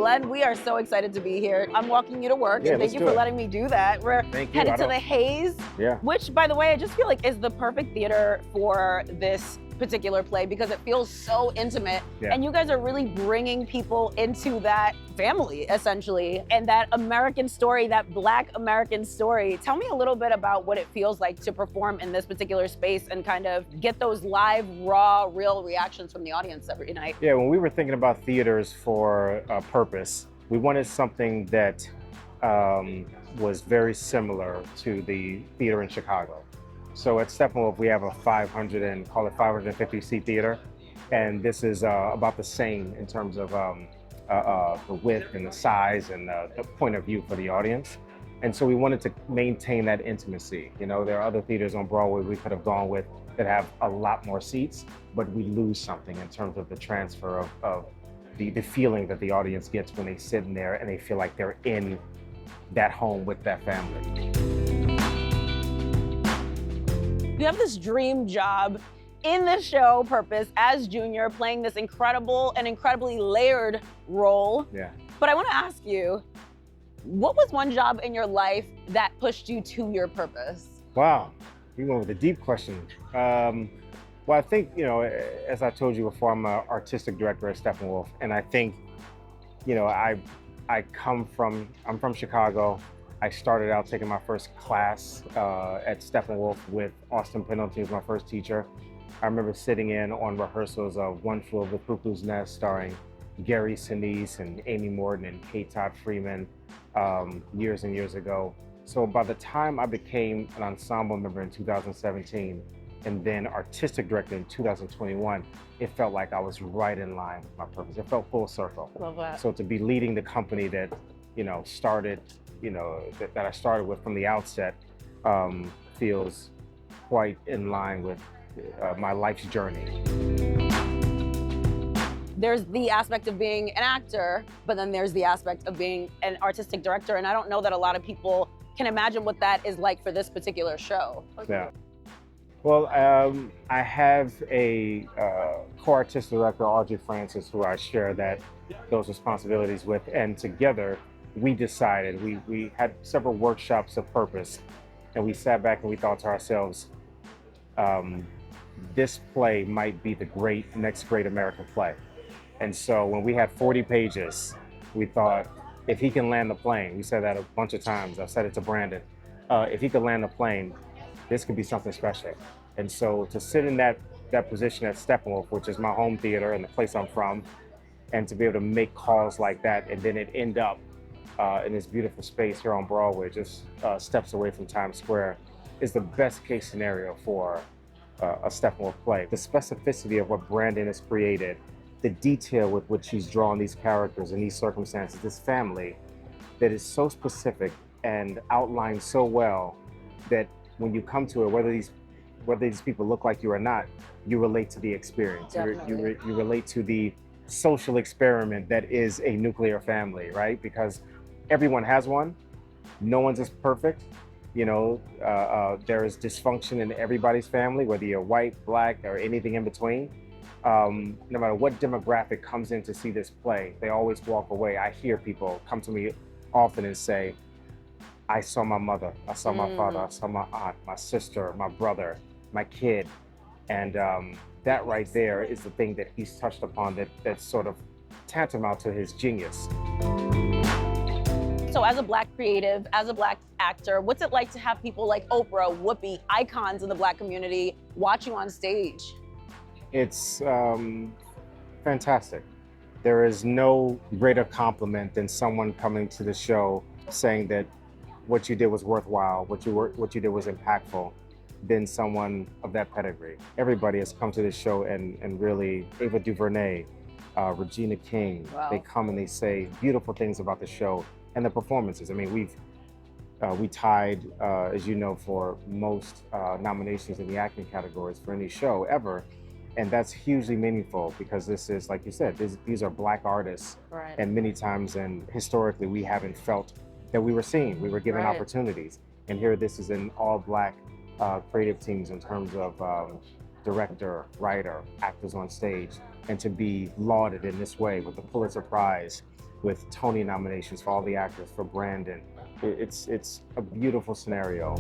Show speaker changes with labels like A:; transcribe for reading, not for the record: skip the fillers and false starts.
A: Glenn, we are so excited to be here. I'm walking you to work,
B: Yeah,
A: and thank you for letting me do that. We're headed to the Haze, which, by the way, I just feel like is the perfect theater for this particular play because it feels so intimate, and you guys are really bringing people into that family, essentially, and that American story, that Black American story. Tell me a little bit about what it feels like to perform in this particular space and kind of get those live, raw, real reactions from the audience every night.
B: Yeah, when we were thinking about theaters for a purpose, we wanted something that was very similar to the theater in Chicago. So at Steppenwolf, we have a 550 seat theater. And this is about the same in terms of the width and the size and the point of view for the audience. And so we wanted to maintain that intimacy. You know, there are other theaters on Broadway we could have gone with that have a lot more seats, but we lose something in terms of the transfer of the feeling that the audience gets when they sit in there and they feel like they're in that home with that family.
A: You have this dream job in the show Purpose as Junior, playing this incredible and incredibly layered role.
B: Yeah.
A: But I want to ask you, what was one job in your life that pushed you to your purpose?
B: Wow, you went with a deep question. Well, I think, you know, as I told you before, I'm an artistic director at Steppenwolf, and I think, you know, I'm from Chicago. I started out taking my first class at Steppenwolf with Austin Pendleton, who was my first teacher. I remember sitting in on rehearsals of One Flew Over the Cuckoo's Nest, starring Gary Sinise and Amy Morton and Kate Todd Freeman years and years ago. So by the time I became an ensemble member in 2017 and then artistic director in 2021, it felt like I was right in line with my purpose. It felt full circle.
A: Love that.
B: So to be leading the company that, you know, started, you know, that I started with from the outset feels quite in line with my life's journey.
A: There's the aspect of being an actor, but then there's the aspect of being an artistic director, and I don't know that a lot of people can imagine what that is like for this particular show.
B: Yeah. Well, I have a co-artistic director, Audrey Francis, who I share those responsibilities with, and together we decided, we had several workshops of purpose, and we sat back and we thought to ourselves, this play might be the next great American play. And so when we had 40 pages, we thought, if he can land the plane, we said that a bunch of times, I've said it to Brandon, if he could land the plane, this could be something special. And so to sit in that position at Steppenwolf, which is my home theater and the place I'm from, and to be able to make calls like that, and then it end up in this beautiful space here on Broadway, just steps away from Times Square, is the best case scenario for a Steppenwolf play. The specificity of what Brandon has created, the detail with which he's drawn these characters and these circumstances, this family that is so specific and outlined so well that when you come to it, whether these people look like you or not, you relate to the experience. You relate to the social experiment that is a nuclear family, right? Because everyone has one. No one's as perfect. You know, there is dysfunction in everybody's family, whether you're white, black, or anything in between. No matter what demographic comes in to see this play, they always walk away. I hear people come to me often and say, I saw my mother, I saw my father, I saw my aunt, my sister, my brother, my kid. And that right there is the thing that he's touched upon that's sort of tantamount to his genius.
A: So as a Black creative, as a Black actor, what's it like to have people like Oprah, Whoopi, icons in the Black community watch you on stage?
B: It's fantastic. There is no greater compliment than someone coming to the show saying that what you did was worthwhile, what you did was impactful, than someone of that pedigree. Everybody has come to this show and really, Ava DuVernay, Regina King,
A: wow.
B: They come and they say beautiful things about the show and the performances. I mean, we tied, as you know, for most nominations in the acting categories for any show ever. And that's hugely meaningful because this is, like you said, these are Black artists.
A: Right.
B: And many times, and historically, we haven't felt that we were seen. We were given
A: right.
B: opportunities. And here this is an all Black creative teams in terms of director, writer, actors on stage. and to be lauded in this way with the Pulitzer Prize, with Tony nominations for all the actors, for Brandon. It's a beautiful scenario.